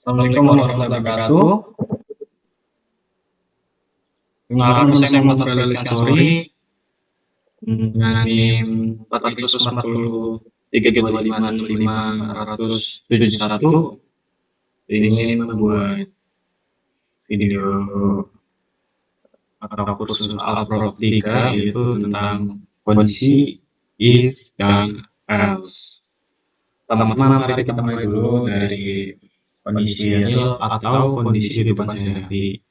Assalamualaikum warahmatullahi wabarakatuh. Perkenalkan, nama saya Muhammad Fadil Iskansori dengan NIM 44325650071. Ingin membuat video atau kursus Alpro 3 yaitu tentang kondisi if dan else. Teman-teman, mari kita mulai dulu dari kondisi real atau kondisi kehidupan sehari-hari.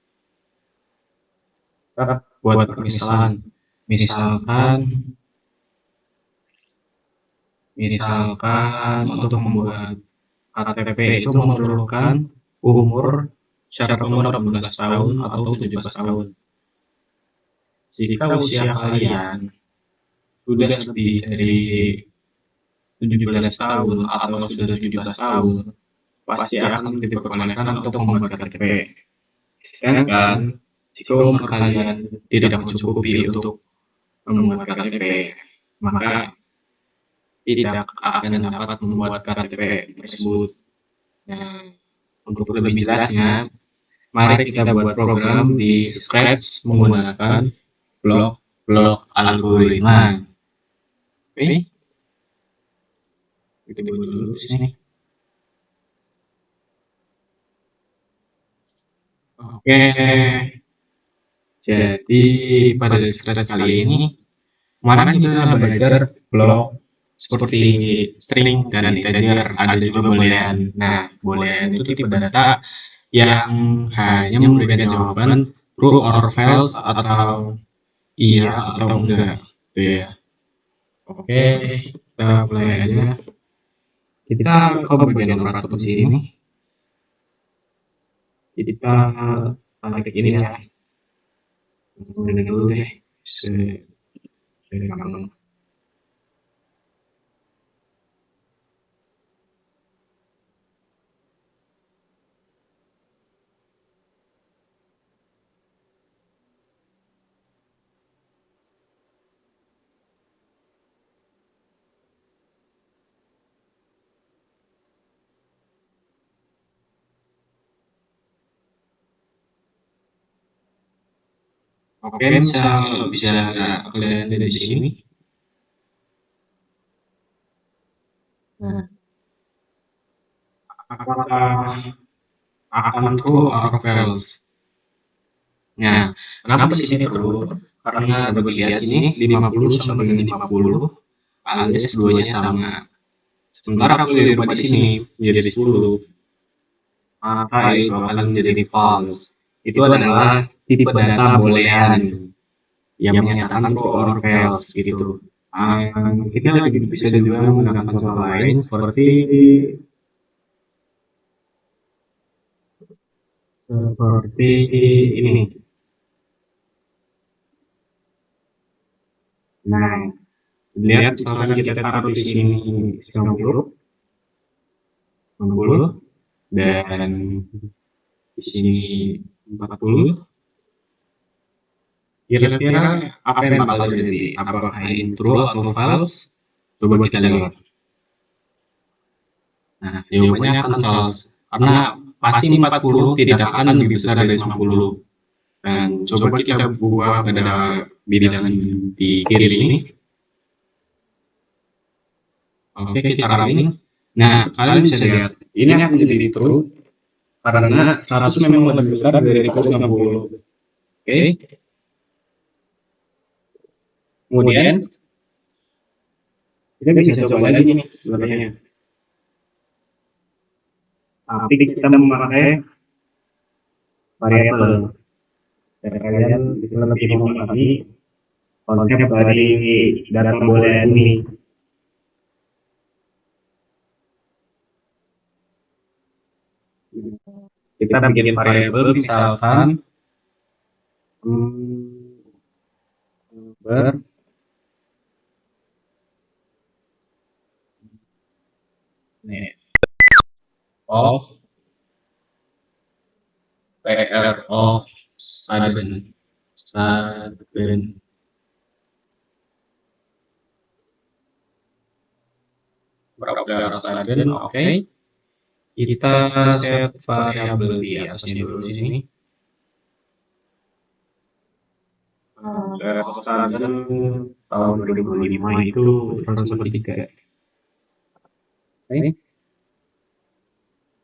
Kita buat permisalan, misalkan untuk membuat KTP itu memerlukan syarat umur 18 tahun atau 17 tahun. Jika usia kalian sudah lebih dari 17 tahun atau sudah 17 tahun, pasti akan diperbolehkan untuk membuat KTP. Sedangkan jika umur kalian tidak mencukupi untuk membuat KTP, maka tidak akan dapat membuat KTP tersebut. Nah, untuk lebih jelasnya, mari kita buat program di Scratch menggunakan blok algoritma. Oke, kita buat dulu di sini. Oke, jadi pada Scratch kali ini, kemarin kita belajar blok seperti string dan integer, ada juga boolean. Nah, boolean itu tipe data yang hanya memberikan jawaban true or false atau iya atau enggak, gitu ya. Oke, kita mulai aja. Kita ke bagian operator di sini. Kita tarik ini ya. Ini dulu deh. Gampang. Oke, bisa kalian lihat di sini. Nah, apakah akan true or false? Nah, kenapa di sini true? Karena dapat lihat sini 50 sama dengan 50 alias keduanya sama. Sementara kalau dirubah di sini menjadi 10, maka itu akan menjadi false. Itu adalah tipe data boolean yang menyatakan true or false gitu. Kita bisa juga menggunakan contoh lain seperti ini. Nah, lihat misalkan kita taruh di sini 90 dan di sini 40. Kira-kira apa yang bakal terjadi? Apakah ini true atau false? Coba kita lihat. Nah, jawabannya akan false karena pasti 40 tidak akan lebih besar dari 90. Dan coba kita buat pada bilangan di kiri ini. Oke, kita running. Nah, kalian bisa lihat ini akan menjadi true karena 100 memang lebih besar dari 60. Oke. Kemudian kita bisa coba lagi nih sebenarnya. Tapi kita memakai variabel. Dan kalian bisa lebih memahami konsep dari data boolean ini. Kita bikin variabel misalkan number of PR of sudden berapa sudden, oke. Kita set variabel di atasnya dulu di sini. Volkswagen tahun 2005 itu 143. Oke.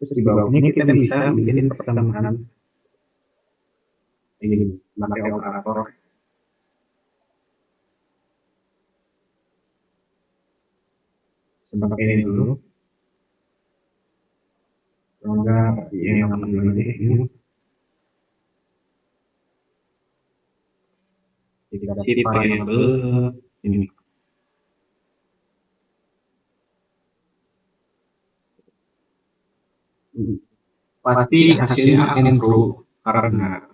Terus di bawahnya kita bisa bikin persamaan ini pakai operator seperti ini dulu. Enggak, yang dulu ini dikasih variabel ini. Pasti hasilnya akan true karena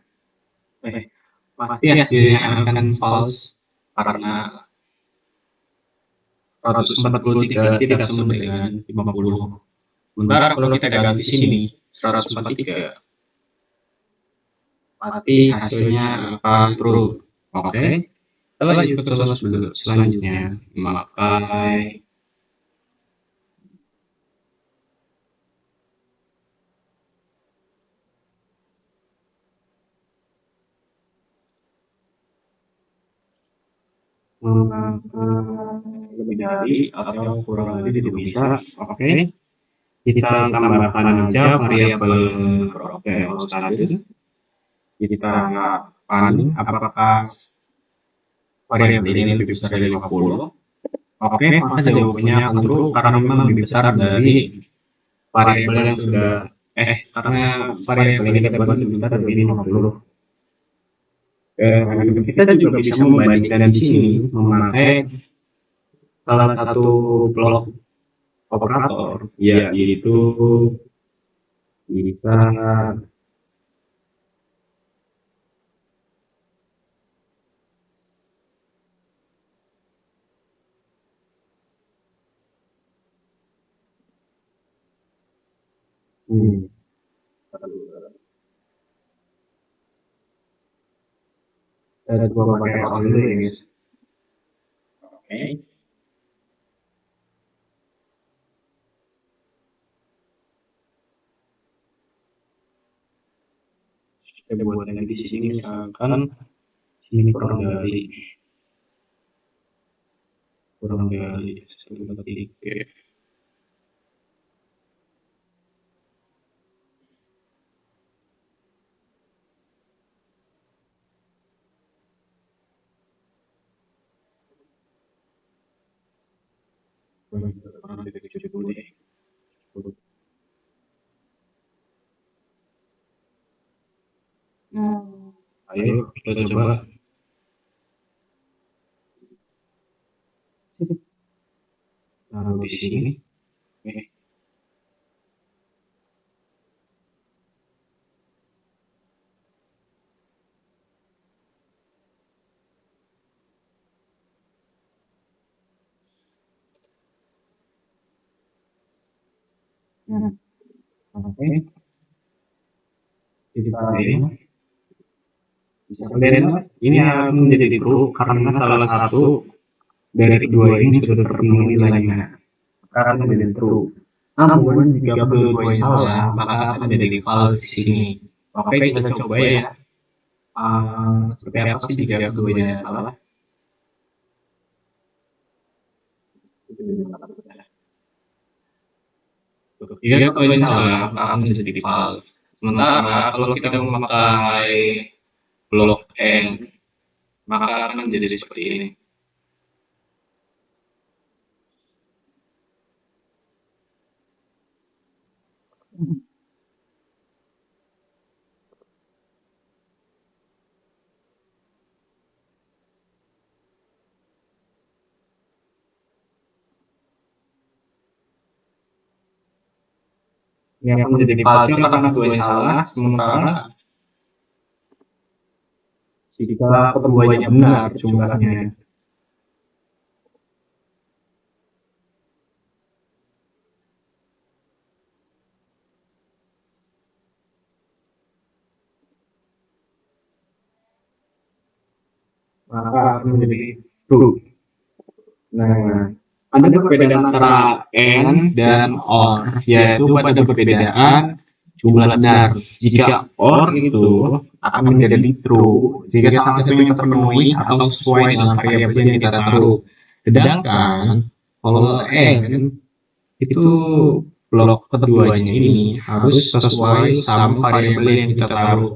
pasti hasilnya akan false karena 143 tidak sama dengan 50. Sementara kalau kita ganti sini 143 pasti hasilnya akan true. Oke. Kita lanjut ke contoh dulu selanjutnya. Memakai lebih dari atau kurang dari tidak bisa. Oke. Kita tambahkan aja variabel rows tadi. Kita paling apakah variabel ini lebih besar dari 50. Oke, maka jawabannya akan true karena memang lebih besar dari variabel yang sudah karena variabel ini kita buat lebih besar dari 50. Kita juga bisa membandingkan di sini memakai salah satu blok operator, yaitu bisa ada dua pakai all dulu ya guys. Oke. Kita buat lagi di sini misalkan sini kurang dari 1,3. Kurang dari 70 deh. Ayo kita coba. Taruh di sini. Oke. Oke. Kita ini. Ini akan menjadi true karena salah satu dari kedua ini sudah terpenuhi nilainya. Akan menjadi true. Namun jika kedua-duanya salah, maka akan menjadi false di sini. Oke, kita coba ya. Seperti apa sih jika keduanya salah? Jika keduanya salah, maka akan menjadi false. Sementara kalau kita memakai blok N, maka akan menjadi seperti ini. Ini akan menjadi false karena keduanya salah, sementara jika keduanya benar jumlahnya. Maka akan menjadi true. Nah, Ada perbedaan antara and dan or, yaitu pada perbedaan jumlah benar. Jika or itu akan menjadi true jika salah satunya terpenuhi atau sesuai dengan variabel yang kita taruh. Sedangkan kalau and itu blok keduanya ini harus sesuai sama variabel yang kita taruh.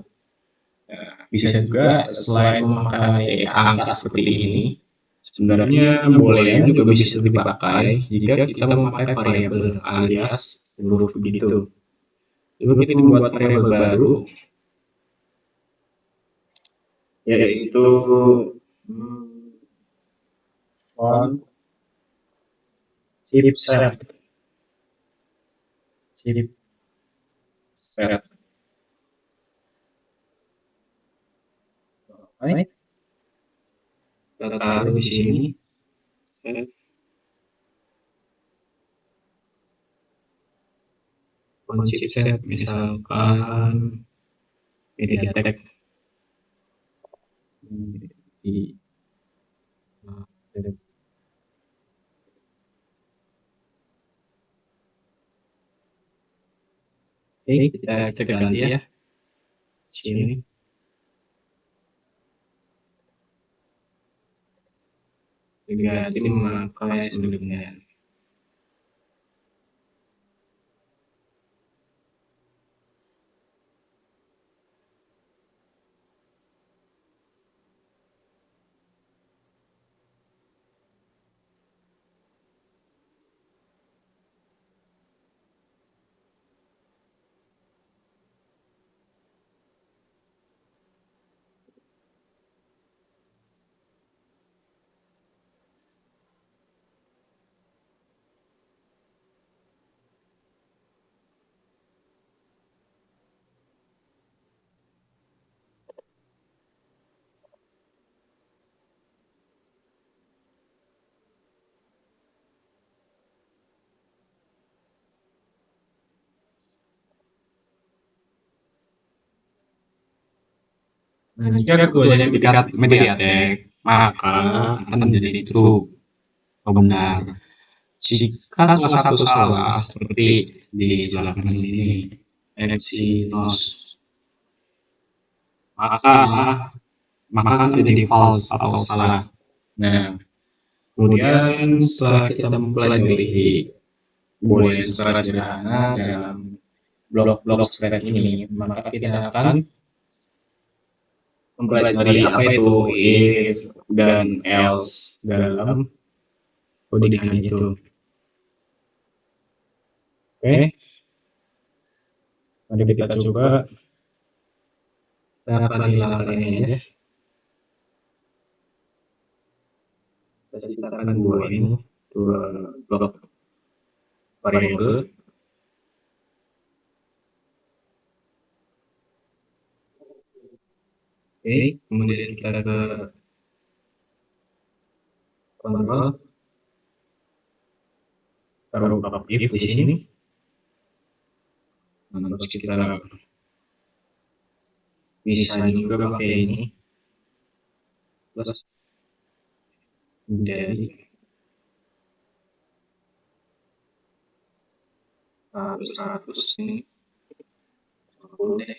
Bisa juga selain memakai angka seperti ini, sebenarnya boolean juga bisa dipakai jika kita memakai variabel alias huruf begitu. Lalu kita membuat variabel baru, yaitu on chipset. Chipset. Baik. Kita taruh di sini. On chipset misalkan MediaTek di Oke, kita ganti ya. Sini. Ganti memakai sebelumnya. Nah, jika keduanya tingkat MediaTek, maka akan menjadi true atau benar. Jika salah satu salah, seperti di sebelah kanan ini, Exynos, maka akan menjadi false atau salah. Nah, kemudian setelah kita mempelajari boolean secara sederhana dalam blok-blok spread ini, maka kita akan mempelajari apa itu if dan else dalam codingan itu. Oke, mari kita coba kita hilangkan ini aja. Kita sisakan dua blok variabel. Oke, kemudian kita ke kontrol, taruh if di sini. Nah, terus kita bisa juga pakai ini plus dari 100 ini 50 deh,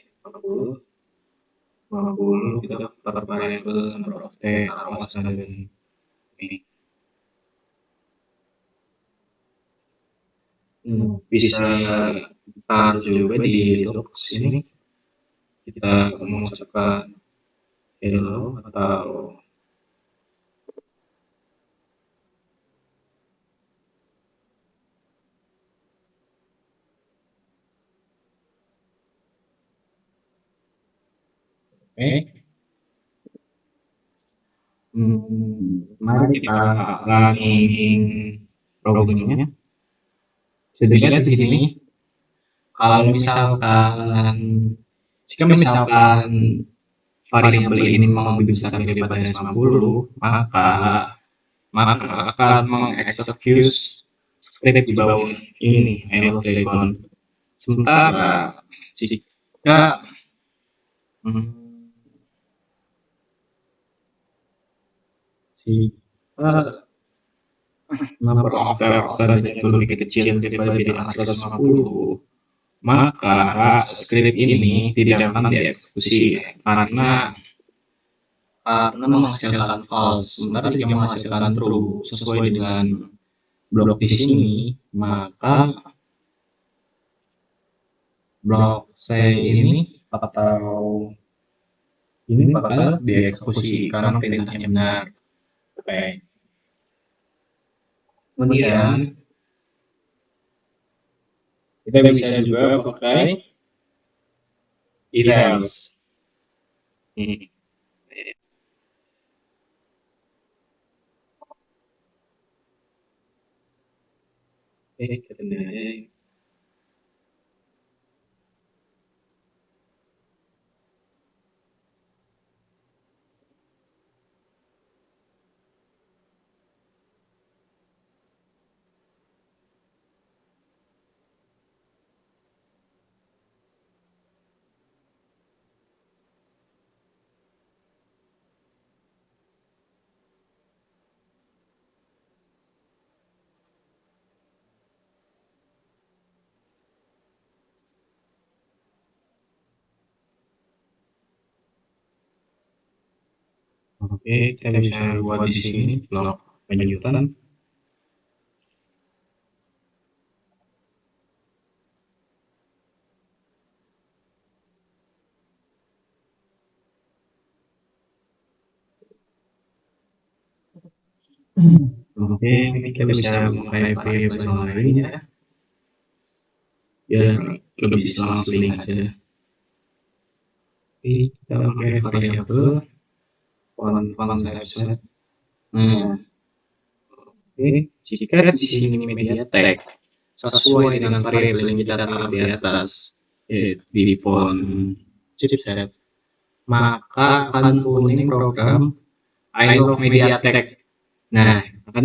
50 kita daftar variabel number of t awas dan ini bisa taruh juga di log sini, kita mengucapkan hello atau mari kita running programnya. Bisa dilihat di sini, kalau misalkan jika misalkan variabel ini memang lebih besar daripada 90, maka akan mengeksekut script di bawah ini I love Dragon. Sementara jika number of errors tadinya itu lebih kecil daripada dari angka 150, maka script ini tidak akan dieksekusi karena menghasilkan false, sementara jika menghasilkan true sesuai dengan blok di sini, maka blok C ini atau ini bakal dieksekusi karena perintahnya benar. Oke. Kemudian kita bisa juga pakai if else. Oke, kita lihat. Oke, kita bisa buat di sini blok penjutan. Oke, kita bisa memakai variabel yang lain ya, biar lebih selang-seling aja. Oke, kita pakai variabel font size set. Nah, oke, jika di sini media tag sesuai dengan variabel yang kita taruh di atas, di font chipset, maka akan running program I love media tag. Nah, akan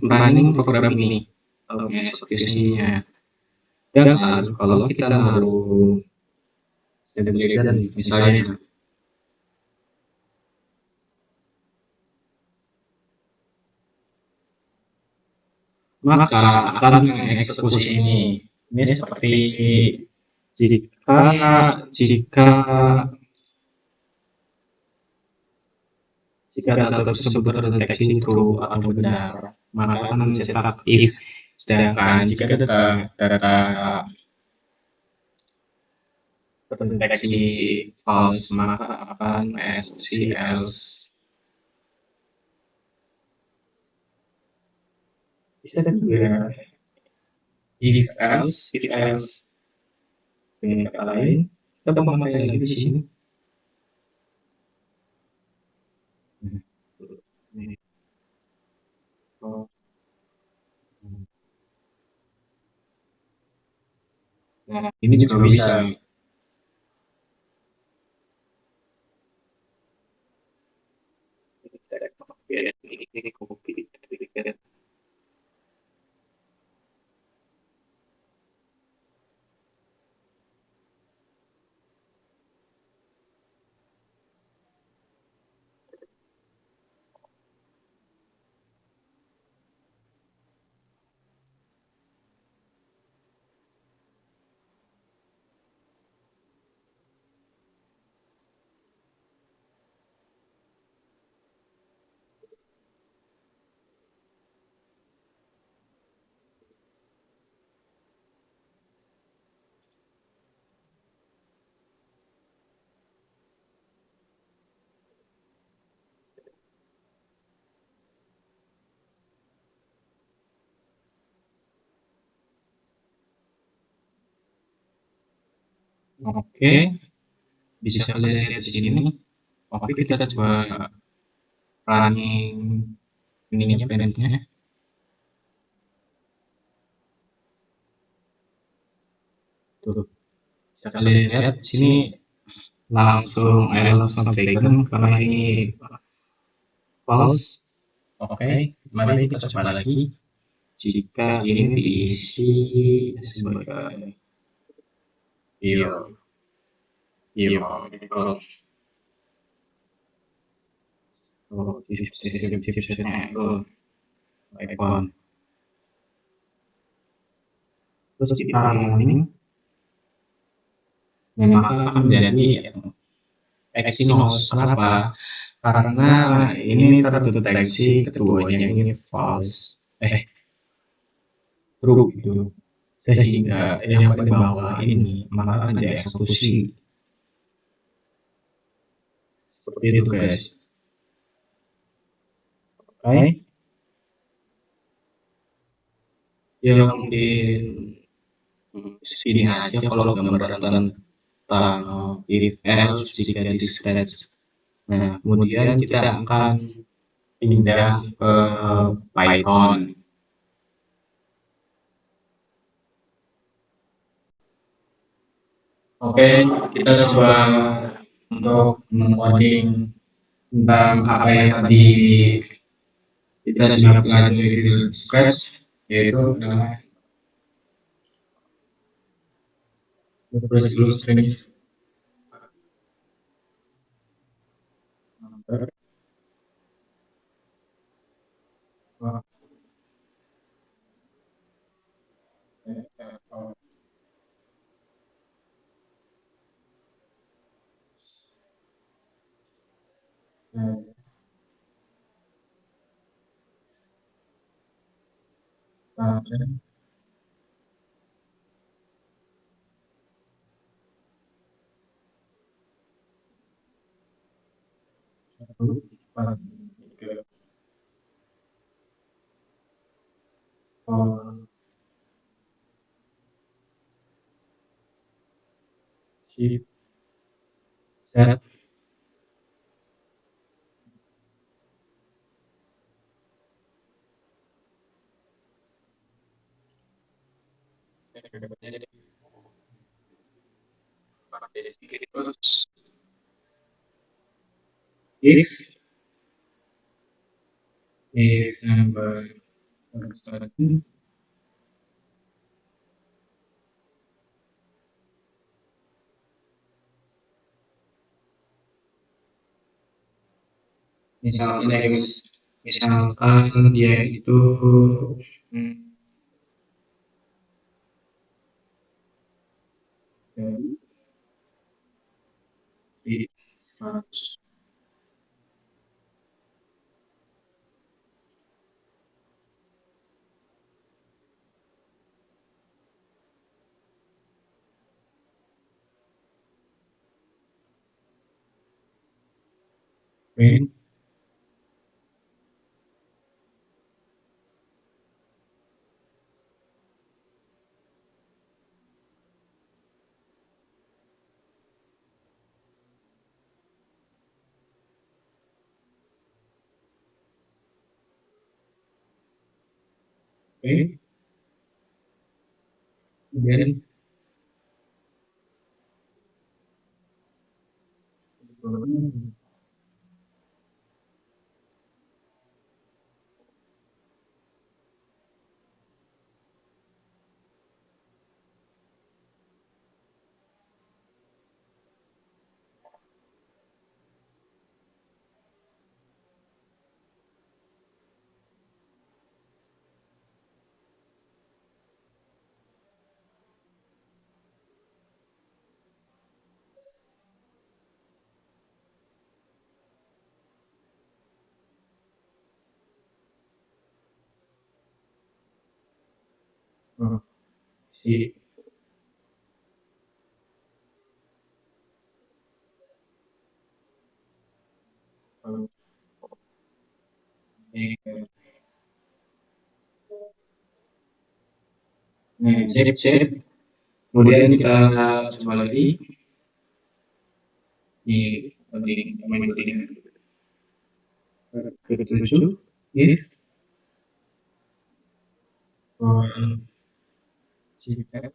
running program ini atau eksekusinya. Dan kalau kita naruh dan misalnya, maka akan mengeksekusi ini. Ini seperti jika jika jika data tersebut terdeteksi true atau benar, maka akan mencetak if. Sedangkan jika data terdeteksi false, maka akan mengeksekusi else. Bisa juga if else dengan kata lain, kita memakai lagi di sini. Nah, ini juga bisa. Ini copy. Oke, bisa kalian lihat di sini. Oke, kita coba running ininya parentnya. Tuh, bisa kalian lihat di sini langsung langsung taken karena ini false. Oke, mari kita coba lagi. Jika ini diisi sebagai iya, chipsetnya Apple, iPhone. terus diparangin, nah maka akan menjadi exynos. Kenapa? Karena ini terdeteksi keduanya ini false, true gitu. Sehingga yang paling bawah ini maka akan dieksekusi. Seperti itu guys. Oke. Ya mungkin segini aja kalau gambaran tentang if else jika di scratch. Nah, kemudian kita akan pindah ke Python. Oke, kita coba untuk mengcoding tentang apa yang tadi kita sudah pelajari di Scratch, yaitu adalah refresh dulu screen. Set. Terus if number misalnya guys, misalkan dia itu di 100. Oke. Oke. Kemudian si sip. Kemudian kita coba lagi di main ke-7 if jika kan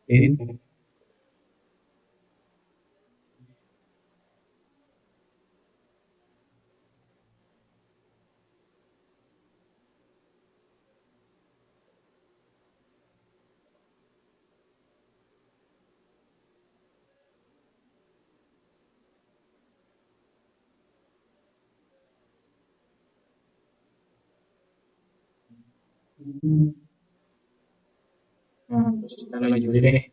in Nah, terus kita lanjut deh.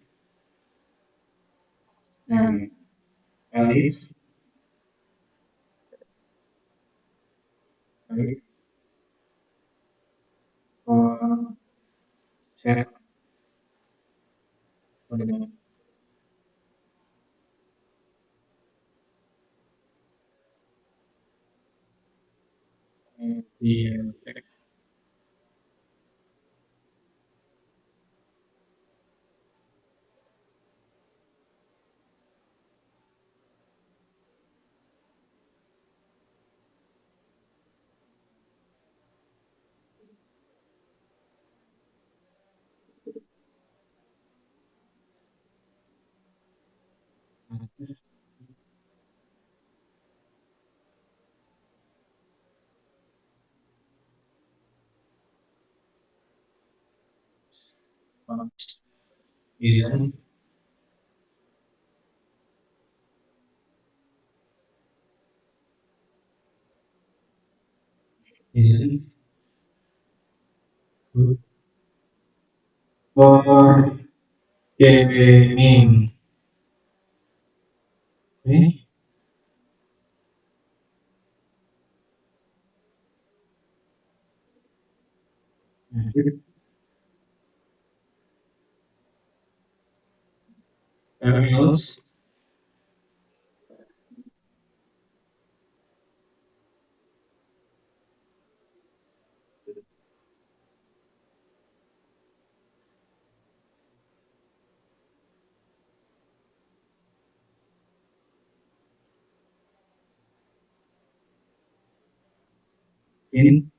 Nah, Alif, Alif, oh, set, udah, iya, isn't, isn't good for gaming. Okay, lanjut. Else, in,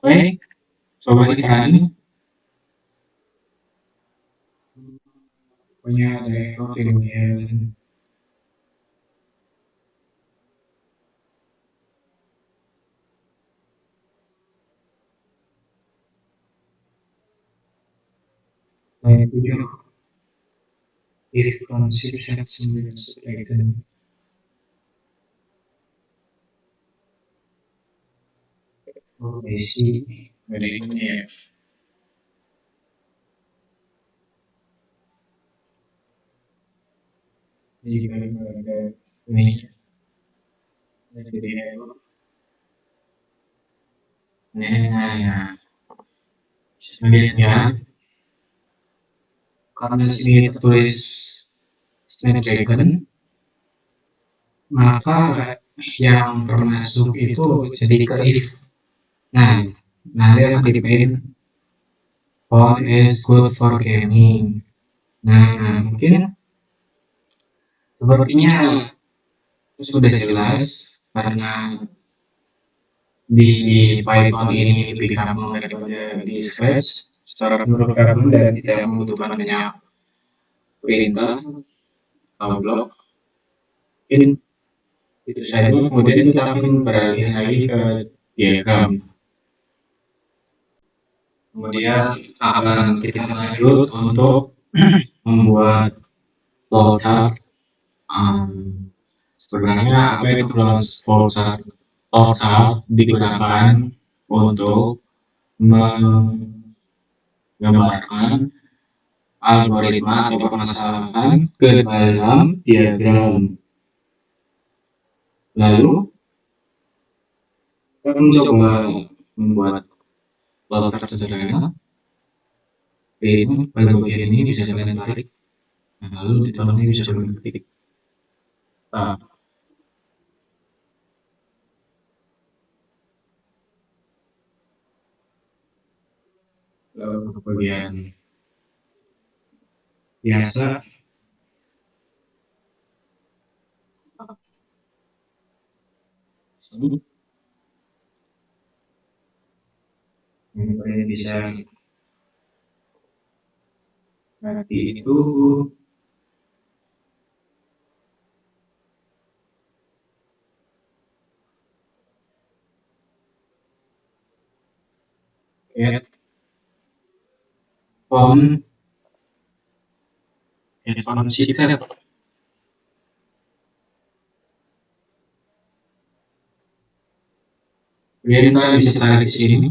oke, coba kita ini punya ada error kemudian line 7 if conception sembilan selected. Oh, I see. Berikutnya jika ada ini jadi error. Nah, bisa lihat ya, karena sini tertulis Snapdragon, maka yang termasuk itu jadi ke if. Nah, nanti akan dipilih phone is good for gaming. Nah, mungkin sepertinya sudah jelas karena di Python ini lebih gampang daripada di Scratch secara menurut kamu dan tidak membutuhkan banyak perintah atau blok. Mungkin itu saja. Kemudian kita akan beralih lagi ke diagram. Kemudian akan kita lanjut untuk membuat flowchart. Sebenarnya apa itu flowchart? Flowchart digunakan untuk menggambarkan algoritma atau permasalahan ke dalam diagram. Lalu kita mencoba membuat flowchart sederhana. Ini pada bagian ini bisa kalian tarik. Nah, lalu di tengahnya bisa kalian ketik. Nah, Kalau untuk bagian biasa, ini bisa nanti itu add font advanced chipset. Kemudian kalian bisa tarik di sini.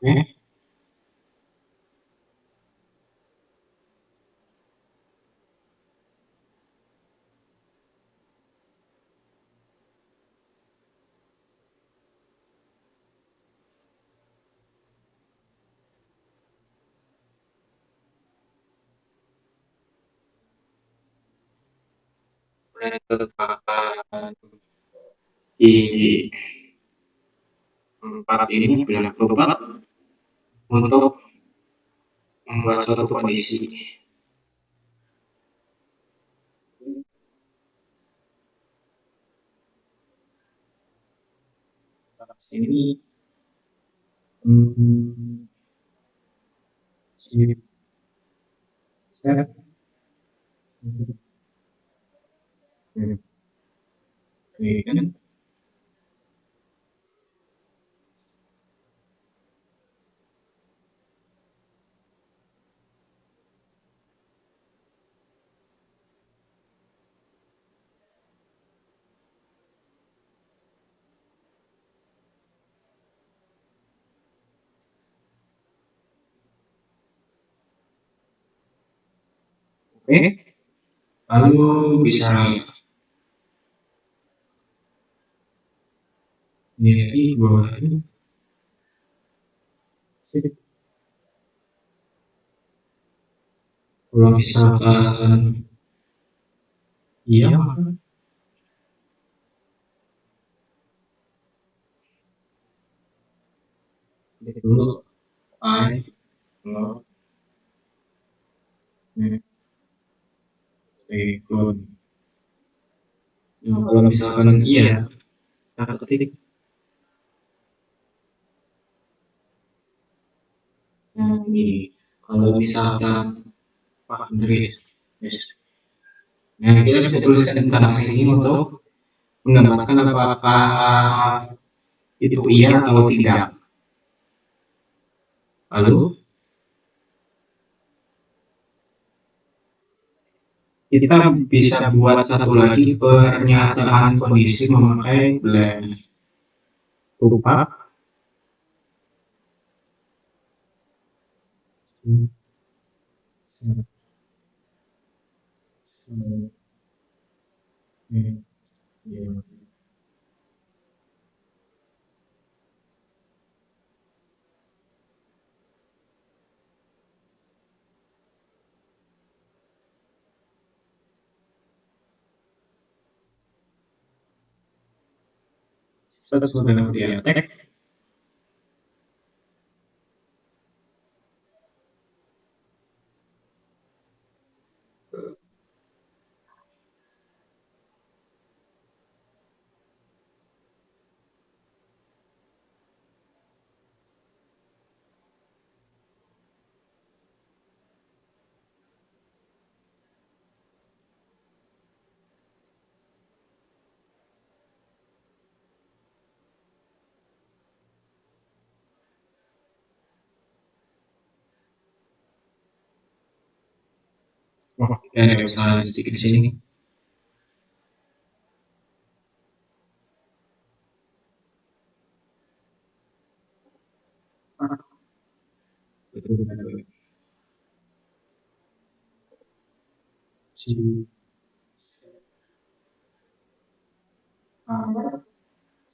Oke. Kemudian letakkan di tempat ini bilang berobat untuk membuat suatu kondisi. Ini sini set kan. Oke, lalu bisa ini bawah ini. Kalau misalkan iya, klik dulu I kalau ikut. Nah, kalau misalkan iya, kita ketik. Nah, ini kalau misalkan Pak Andri, yes. Nah, kita bisa tuliskan tanah ini untuk menggambarkan apakah itu iya atau tidak. Lalu kita bisa buat satu lagi pernyataan kondisi memakai blank berupa sebenarnya dia teks. Wah, ada kesalahan sedikit di sini. Betul, betul. Si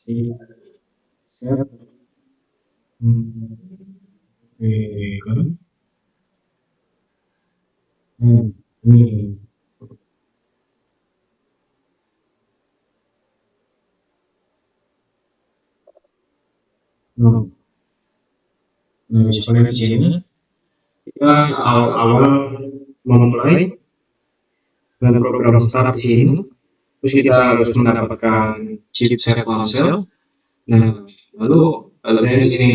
si step kan ini no misalnya di sini kita awal-awal memulai dengan program start di sini, terus kita harus mendapatkan chipset ponsel. Nah, lalu dari sini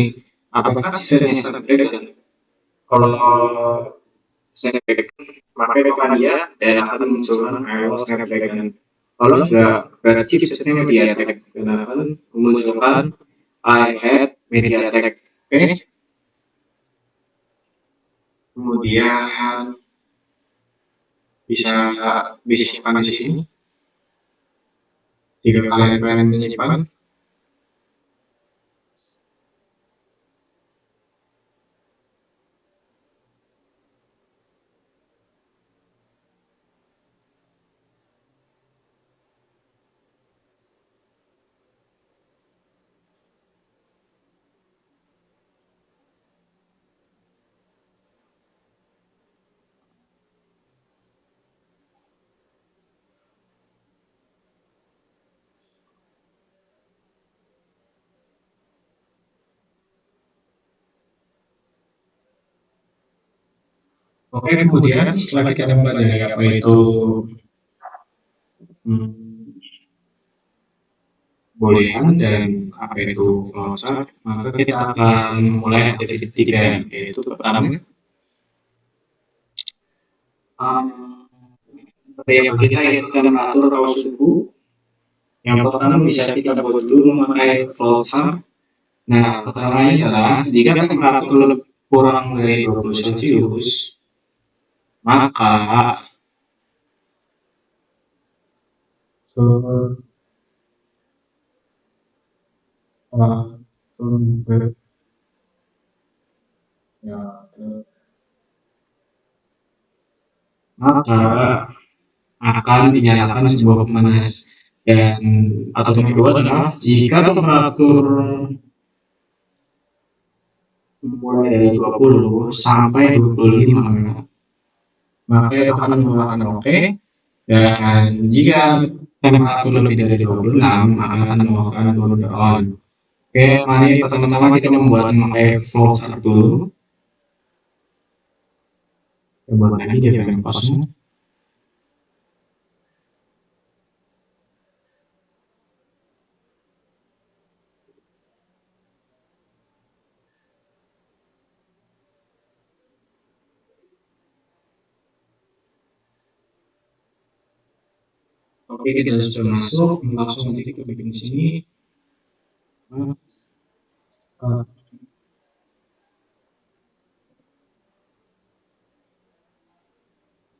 apakah chipsetnya Snapdragon? Kalau Snapdragon, maka tekan dia dan akan munculkan iOS Snapdragon. Kalau enggak, berarti chipsetnya MediaTek dan akan memunculkan iHead MediaTek. Oke, kemudian bisa disimpan di sini. Jika kalian pengen menyimpan, oke, kemudian setelah kita mempelajari apa itu hmm, boolean dan apa itu flowchart, maka kita akan mulai aktivitas 3, yaitu pertama um, yang kita yaitu mengatur arus suhu. Yang pertama bisa kita buat dulu memakai flowchart. Nah, pertamanya adalah jika temperatur kurang dari 20 Celcius, maka maka akan dinyalakan sebuah pemanas. Dan atau yang kedua adalah jika temperatur mulai dari 20 sampai 25, maka itu akan menyalakan oke. Dan jika temperatur lebih dari 26, maka akan menyalakan turun on. Oke, mari pertama-tama kita membuat memakai flowchart dulu. Kita buat lagi diagram kosong. Oke, kita sudah masuk, langsung nanti kita bikin sini.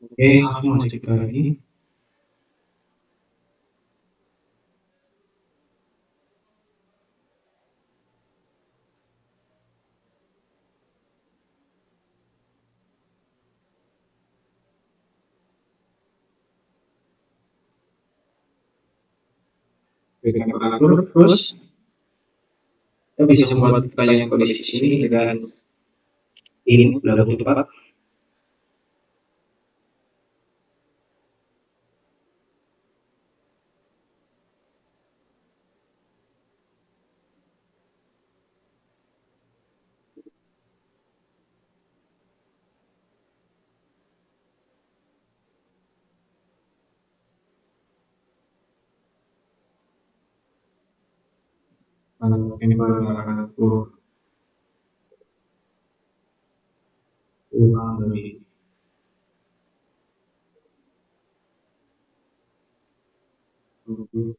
Oke, langsung masuk ke ini. Dengan temperatur, terus kita bisa membuat pertanyaan kondisi di sini dengan ini dalam bentuk apa? Kalau ini aku ulang dari dulu.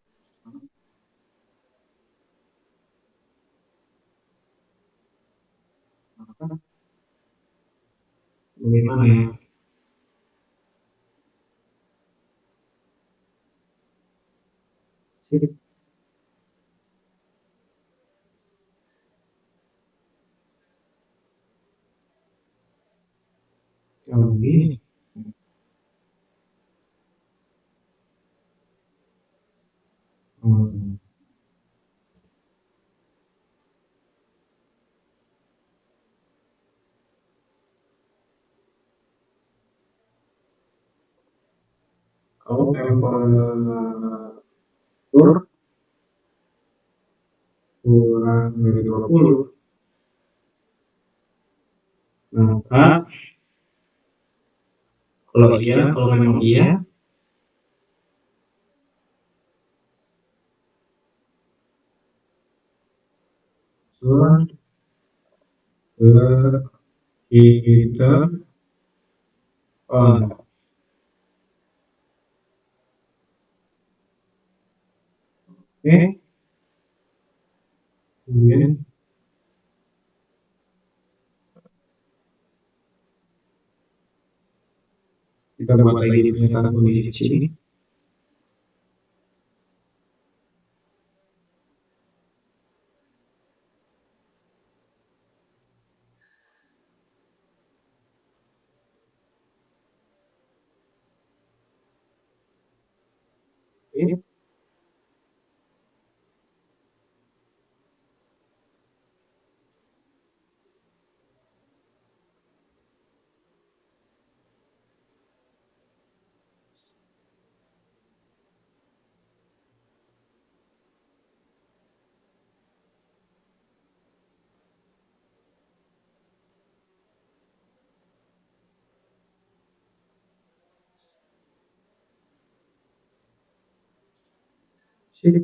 Bagaimana ya? Kalau begini, hmm, kalau temperatur kurang dari 20, A, kalau memang iya, surat ke kita on. Oke, kemudian kita buat lagi pernyataan kondisi di sini. Oke, sip.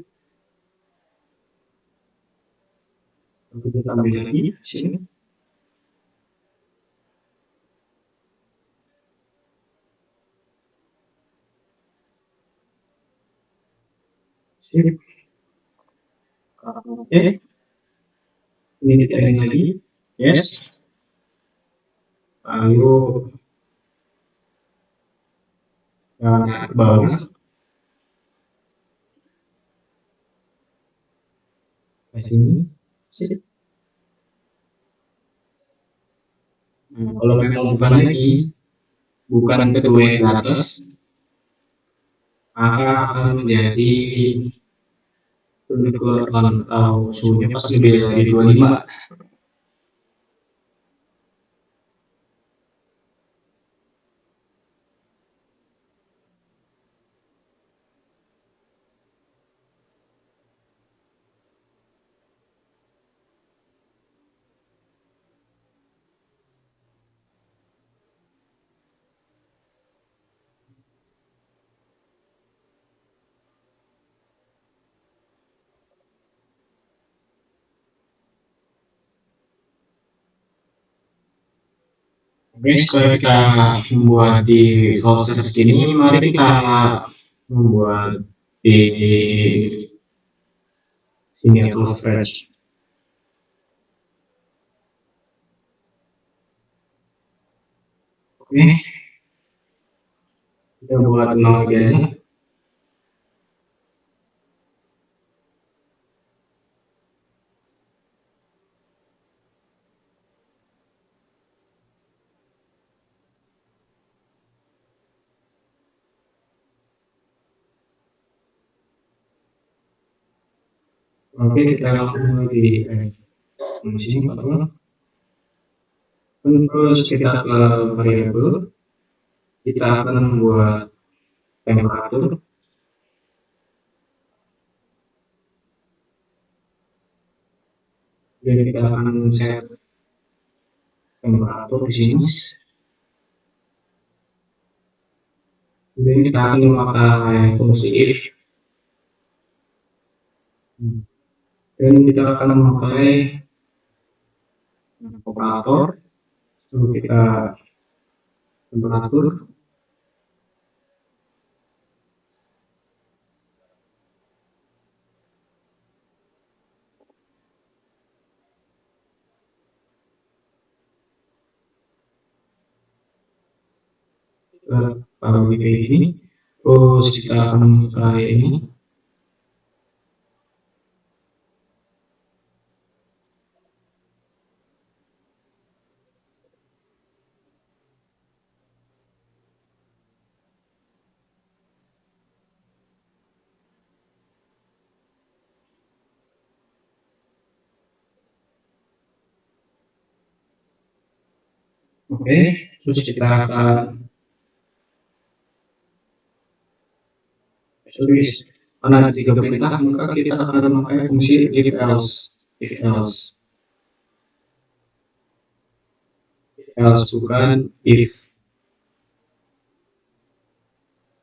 Kita ambil lagi sini. Sip. Oke, ini kita ini lagi. Yes. Lalu ke bawah ke sini. Sip. Nah, kalau memang bukan lagi, bukan kedua yang di atas, maka akan menjadi keluaran atau suhunya pas lebih dari 25. Oke, setelah kita membuat di voucher ini, mari kita membuat di sini atau spread. Oke, kita buat ulang lagi aja. Oke, kita mulai di di sini bahwa terus kita ke variabel, kita akan membuat temperatur, dan kita akan set temperatur di sini. Kemudian kita akan memakai fungsi if, dan kita akan memakai operator. Lalu kita temperatur, taruh di kayak gini. Terus kita akan memakai ini. Oke, terus kita akan karena ada 3 perintah, maka kita akan memakai fungsi if else. else bukan if.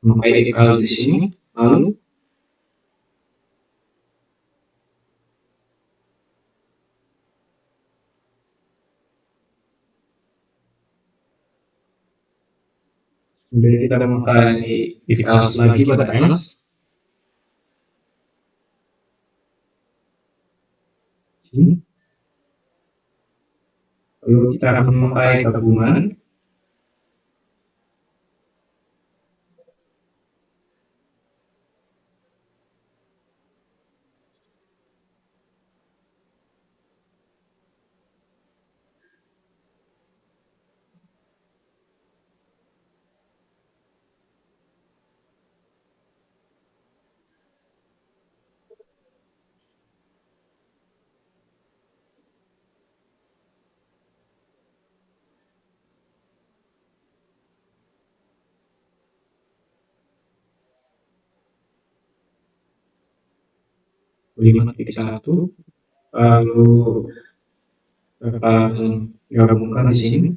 Memakai if else di sini, lalu kemudian kita memakai if else lagi pada else. Lalu kita akan memakai gabungan satu, lalu akan gabungkan di sini.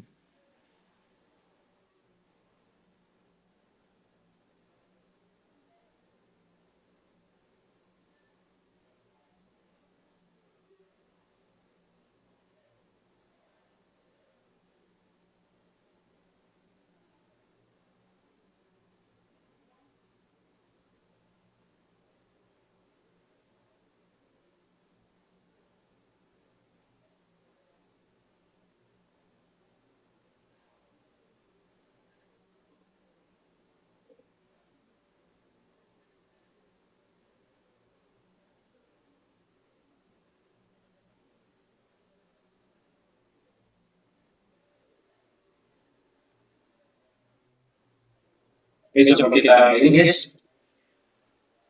Oke, coba kita ini guys,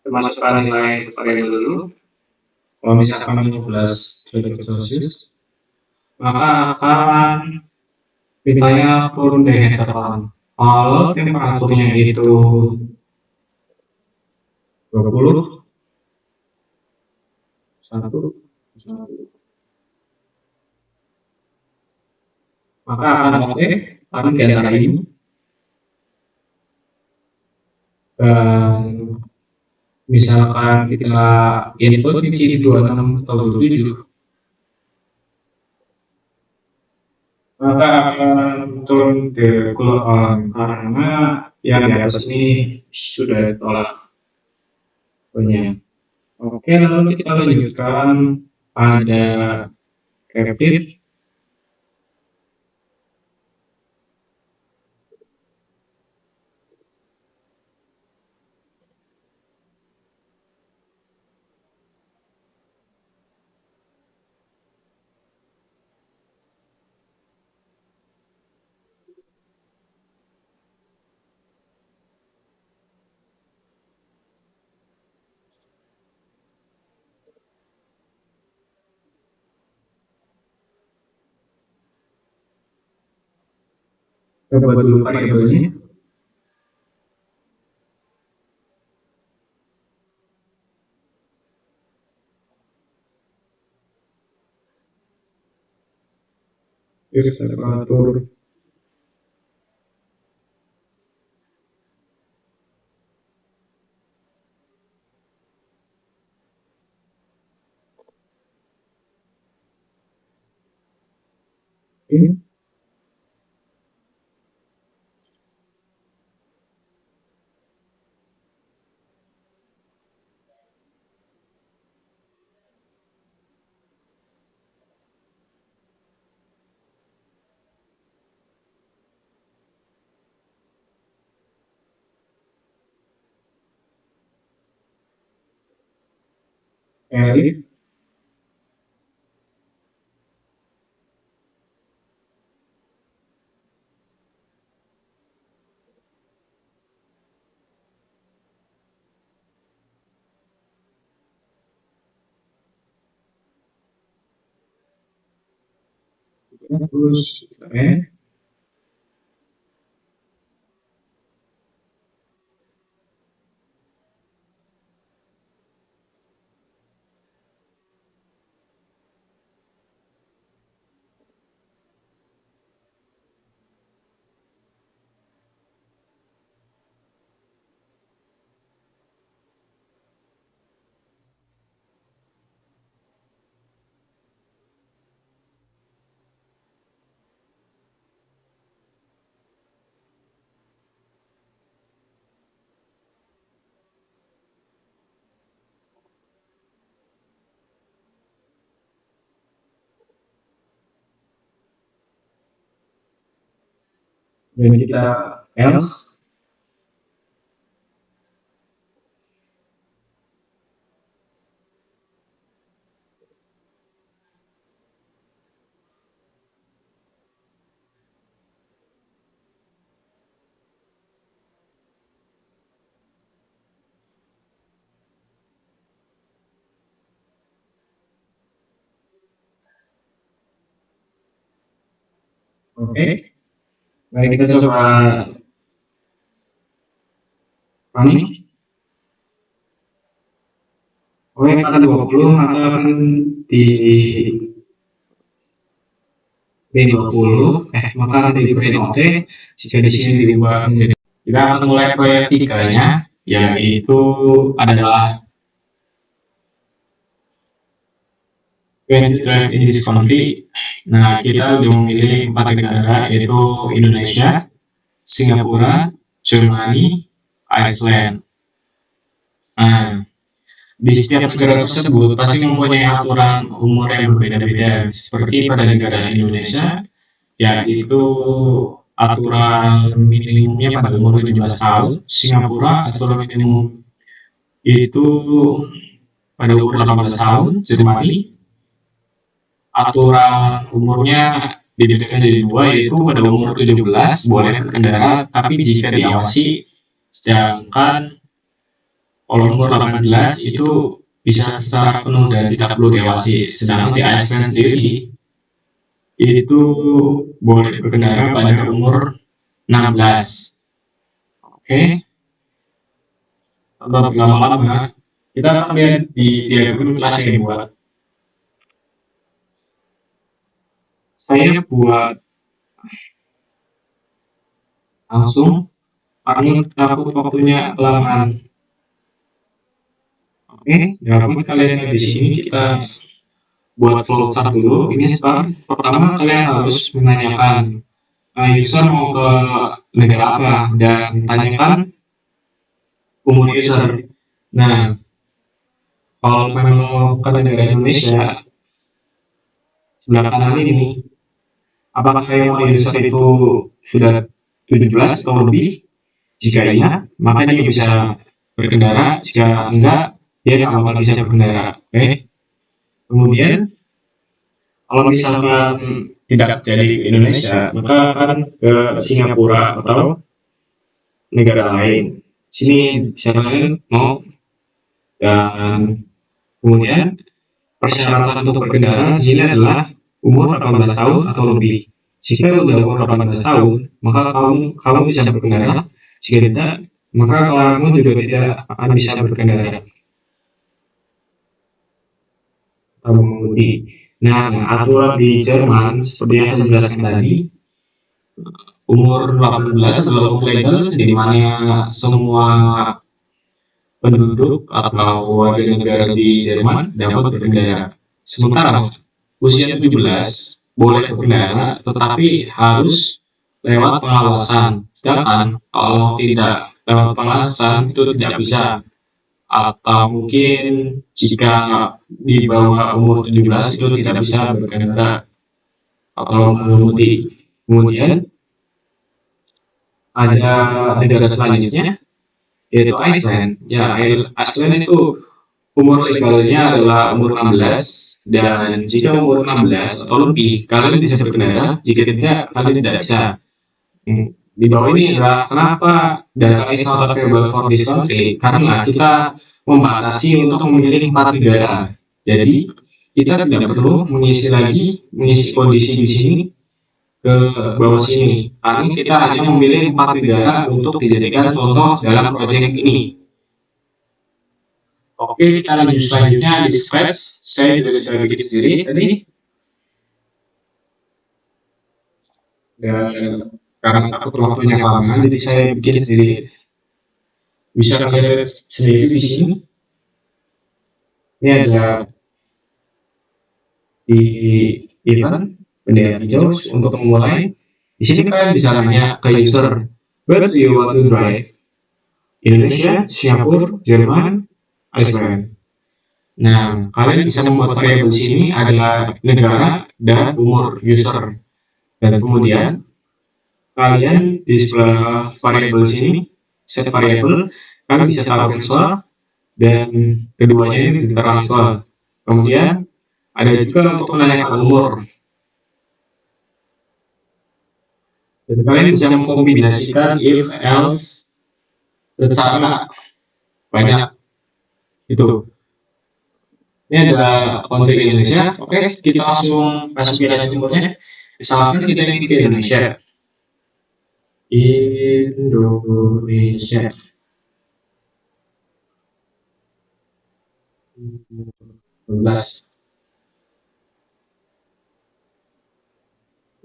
masukkan nilai variabel dulu. Kalau misalkan 15 derajat Celcius, maka akan pintanya turun deh tekan. Kalau temperaturnya itu 20, 1, maka akan oke, akan di antara ini. Dan misalkan kita input di sini 26 atau 27, maka akan turun ke cool on karena yang di atas ini sudah tolak punya. Oke, lalu kita lanjutkan pada Kepler. Kita buat dulu variabelnya. Terus kita atur ini. Elif. Terus dan kita else. Oke, mari kita coba running. Oke, kata 20 maka akan di B20 maka akan di print OT jika di sini diubah menjadi. Kita akan mulai proyek tiganya, yaitu adalah when drive in this country. Nah, kita sudah memilih 4 negara, yaitu Indonesia, Singapura, Germany, Iceland. Nah, di setiap negara tersebut pasti mempunyai aturan umur yang berbeda-beda. Seperti pada negara Indonesia, yaitu aturan minimumnya pada umur 17 tahun. Singapura aturan minimum itu pada umur 18 tahun. Germany aturan umurnya dibedakan jadi dua, yaitu pada umur 17 boleh berkendara tapi jika diawasi, sedangkan kalau umur 18 itu bisa secara penuh dan tidak perlu diawasi. Sedangkan di Iceland sendiri itu boleh berkendara pada umur 16. Oke, tanpa berlama-lama kita akan lihat di diagram kelas yang dibuat. Saya buat langsung karena takut waktunya kelamaan. Oke, dapat kalian lihat di sini kita buat flowchart dulu. Ini start. Pertama kalian harus menanyakan user mau ke negara apa dan tanyakan umur user. Nah, kalau memang mau ke negara Indonesia, sebelah kanan ini, apakah umur user itu sudah 17 atau lebih? Jika iya, maka dia bisa berkendara. Jika enggak, dia tidak akan bisa berkendara. Oke. Kemudian, kalau misalkan tidak terjadi di Indonesia, maka akan ke Singapura atau negara lain. Sini bisa kalian mau. Dan kemudian persyaratan untuk berkendara di sini adalah umur 18 tahun atau lebih. Jika sudah umur 18 tahun, maka kamu bisa berkendara. Jika tidak, maka kamu juga tidak akan bisa berkendara atau mengemudi. Nah, aturan di Jerman seperti yang saya jelaskan tadi, umur 18 adalah umur legal di mana semua penduduk atau warga negara di Jerman dapat berkendara. Sementara usia 17 boleh berkendara, tetapi harus lewat pengawasan. Sedangkan kalau tidak lewat pengawasan itu tidak bisa. Atau mungkin jika di bawah umur 17 itu tidak bisa berkendara atau mengemudi. Kemudian ada negara selanjutnya yaitu Iceland. Ya, Iceland itu umur legalnya adalah umur 16 dan jika umur 16 atau lebih kalian bisa berkendara, jika tidak kalian tidak bisa. Di bawah ini adalah kenapa data is not available for this country, karena kita membatasi untuk memilih 4 negara. Jadi kita tidak perlu mengisi kondisi di sini ke bawah sini, karena kita hanya memilih 4 negara untuk dijadikan contoh dalam proyek ini. Oke, kita lanjut selanjutnya di Scratch. Saya juga sudah bikin sendiri tadi. Dan karena takut waktunya kelamaan, jadi saya bikin sendiri. Bisa kalian lihat sendiri di sini. Ini ada di event bendera hijau untuk memulai. Di sini kalian bisa nanya ke user, where do you want to drive? Indonesia, Singapura, Jerman, Iceland. Nah, kalian bisa membuat variabel di sini ada negara dan umur user. Dan kemudian kalian di sebelah variabel sini, set variabel, kalian bisa taruh visual dan keduanya ini ditaruh visual. Kemudian ada juga untuk menanyakan umur. Dan kalian bisa mengkombinasikan if, else, secara banyak. Itu. Ini ada kontrik Indonesia. Oke, kita langsung masukin aja umurnya. Misalkan kita ingin ke Indonesia. Indonesia.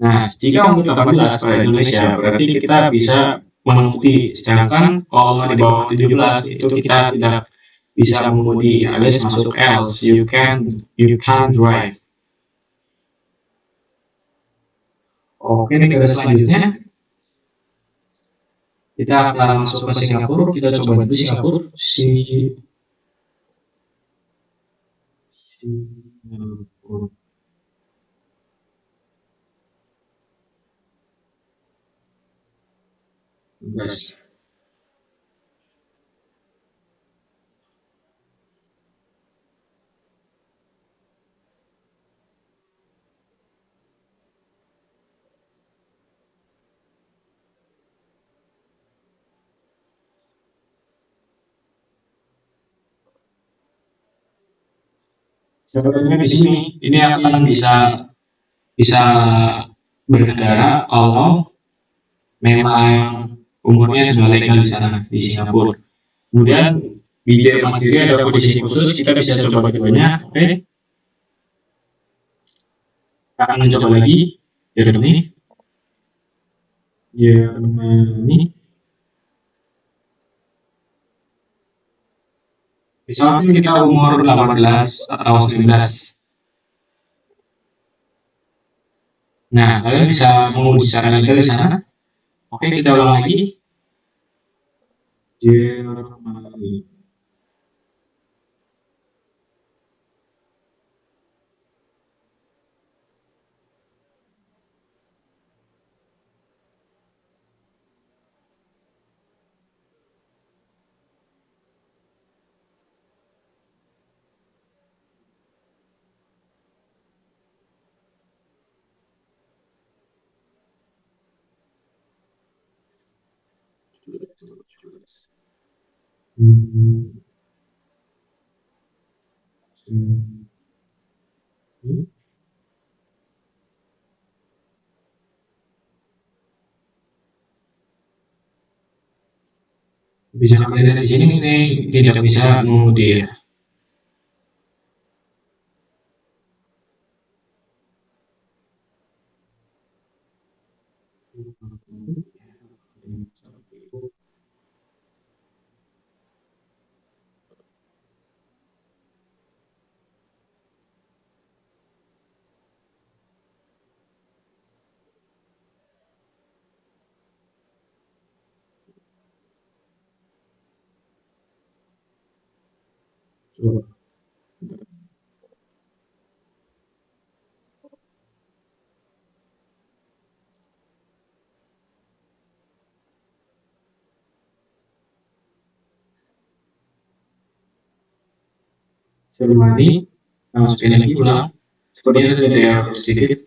Nah, jika umur 18 pada Indonesia, berarti kita bisa mengemudi. Sedangkan kalau di bawah 17 itu kita tidak bisa mengemudi, alias masuk else. You can drive. Oke, negara selanjutnya kita akan masuk ke Singapura. Kita coba dulu Singapura. Singapura. Yes. Sebenarnya di sini ini akan bisa berkendara kalau memang umurnya sudah legal di sana di Singapura. Kemudian di Jerman sendiri ada kondisi khusus, kita bisa coba keduanya. Oke, kita akan mencoba lagi Jerman. Misalnya kita umur 18 atau 19. Nah, kalian bisa menguji secara legal di sana. Oke, kita ulang lagi. Jerman. Bisa kalian lihat di sini ini tidak bisa mengemudi ya. Sebelum ini, masukin lagi ulang. Sepertinya ada error sedikit.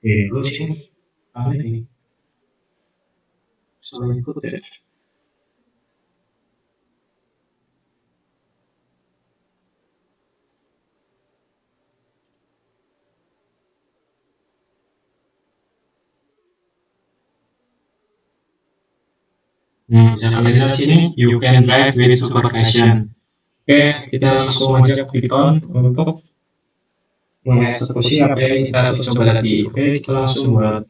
Oke, terus ini apa ini? Salah ikut ya. Nah, bisa kalian lihat sini, you can drive with supervision. Oke, kita langsung ajak Python untuk mengeksekusi apa yang kita tuh coba tadi. Oke, kita langsung buat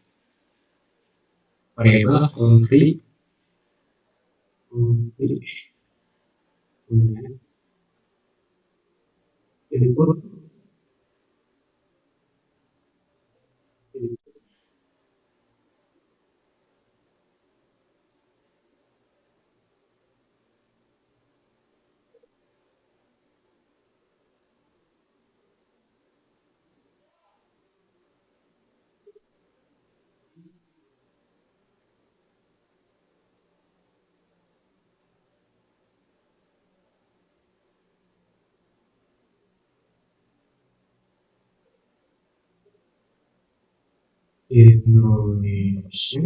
variabel country, country input Indonesia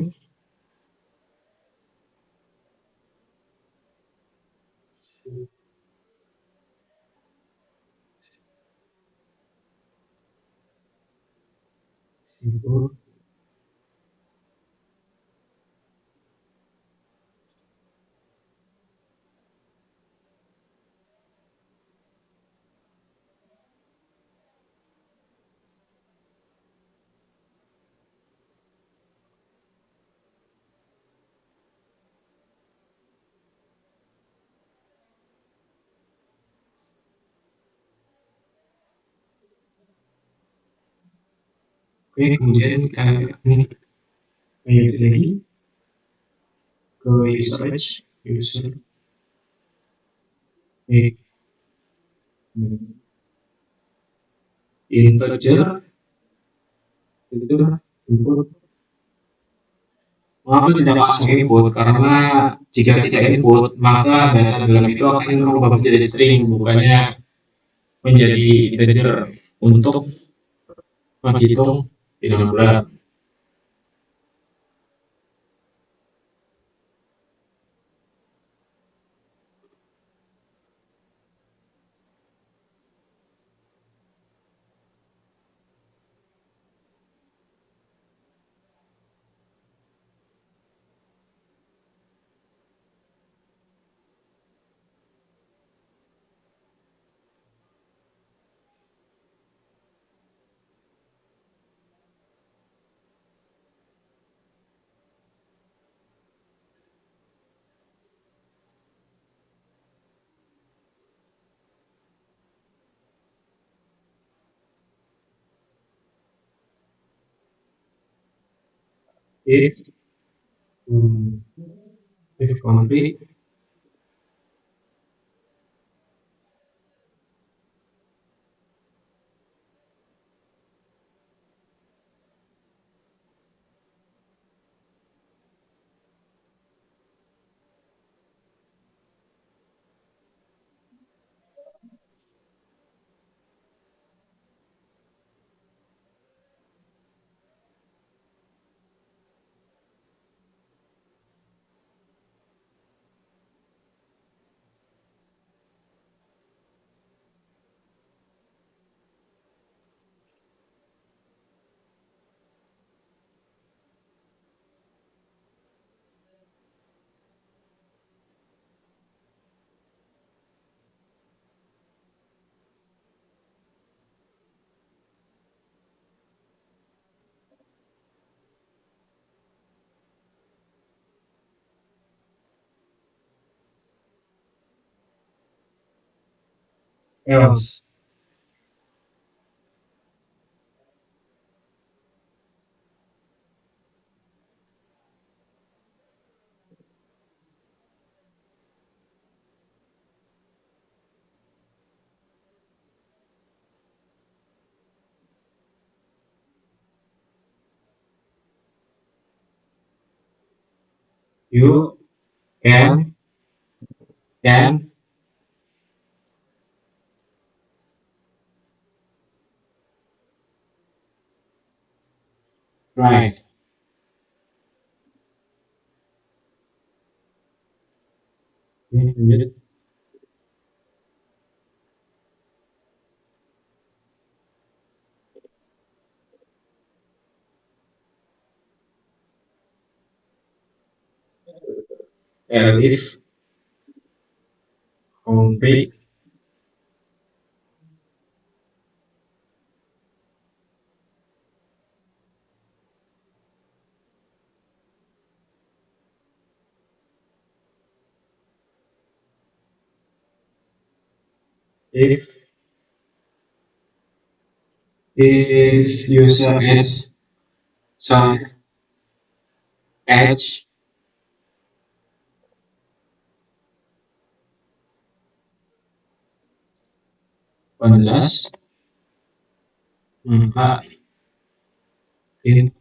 input. Oke, kemudian kita ini lanjut lagi ke user edge, user edge integer itu input. Mengapa tidak langsung input? Karena jika tidak input, maka data dalam itu akan berubah menjadi string, bukannya menjadi integer untuk menghitung bilangan bulat. If, if country else, you can write. Lanjut. Elif country if user edge some edge 18 maka in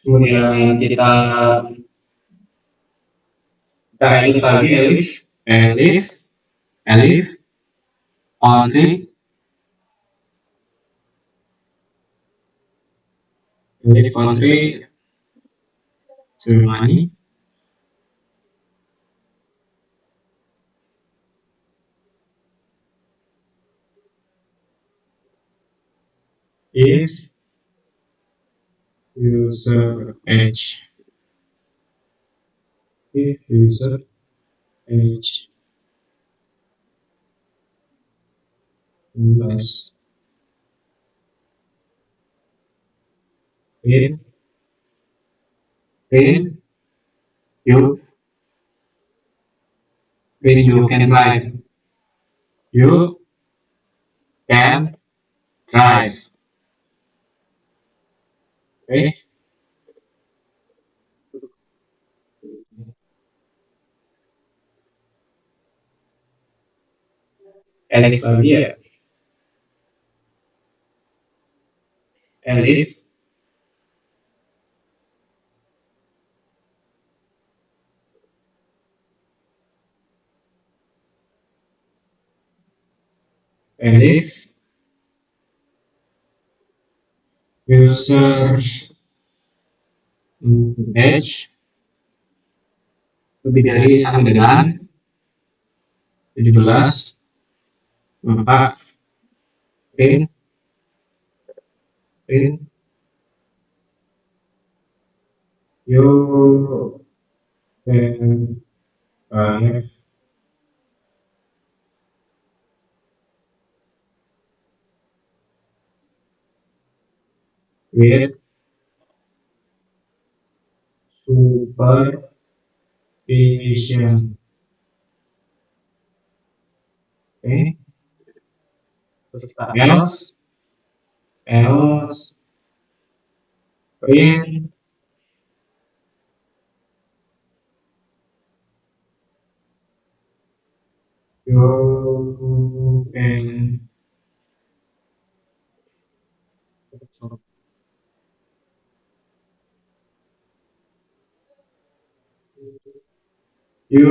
kemudian kita elif lagi elif country elif country Germany if user age if user age less in in you when you can drive you can drive okay elif lagi ya elif elif user age lebih dari sama dengan 17 maka print print you can drive with supervision okay terus kita else print you can you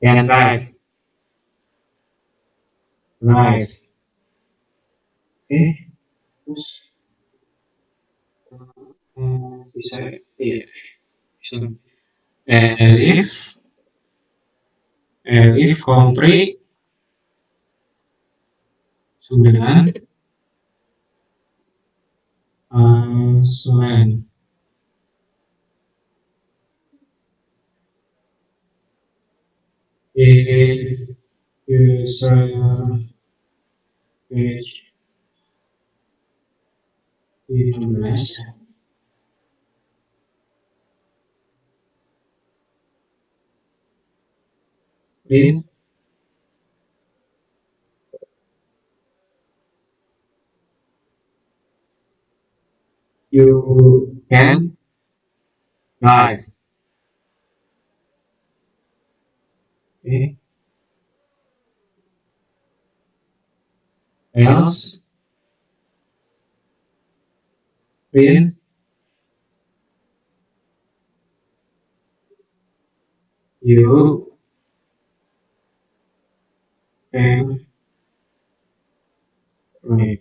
can drive nice okay terus bisa iya bisa elif elif country sama dengan Iceland if user page 15 print you can Right. Okay. Else, print, you can read.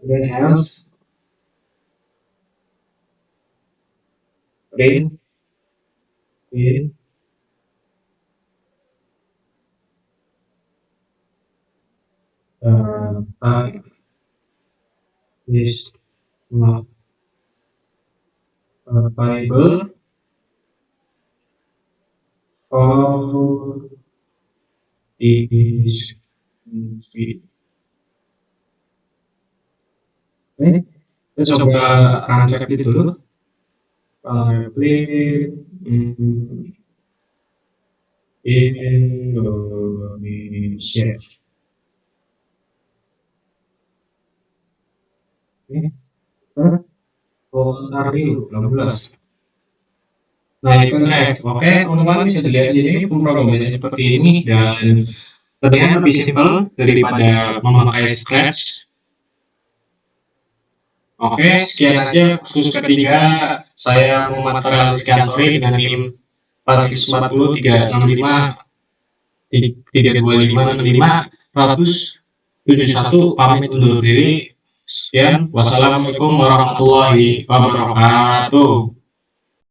Then else, print, print, type is not available for this feed. Oke, kita coba run itu dulu. Play Indonesia. Oke, Ontario 16. Nah, itu drive. Oke, teman-teman bisa dilihat di sini pemrogramannya seperti ini dan terlihat lebih simpel daripada memakai Scratch. Oke, sekian aja kursus ketiga. Saya Muhammad Farel Rizky dengan NIM 440 365 32565 171 pamit undur diri. Sekian, wassalamualaikum warahmatullahi wabarakatuh.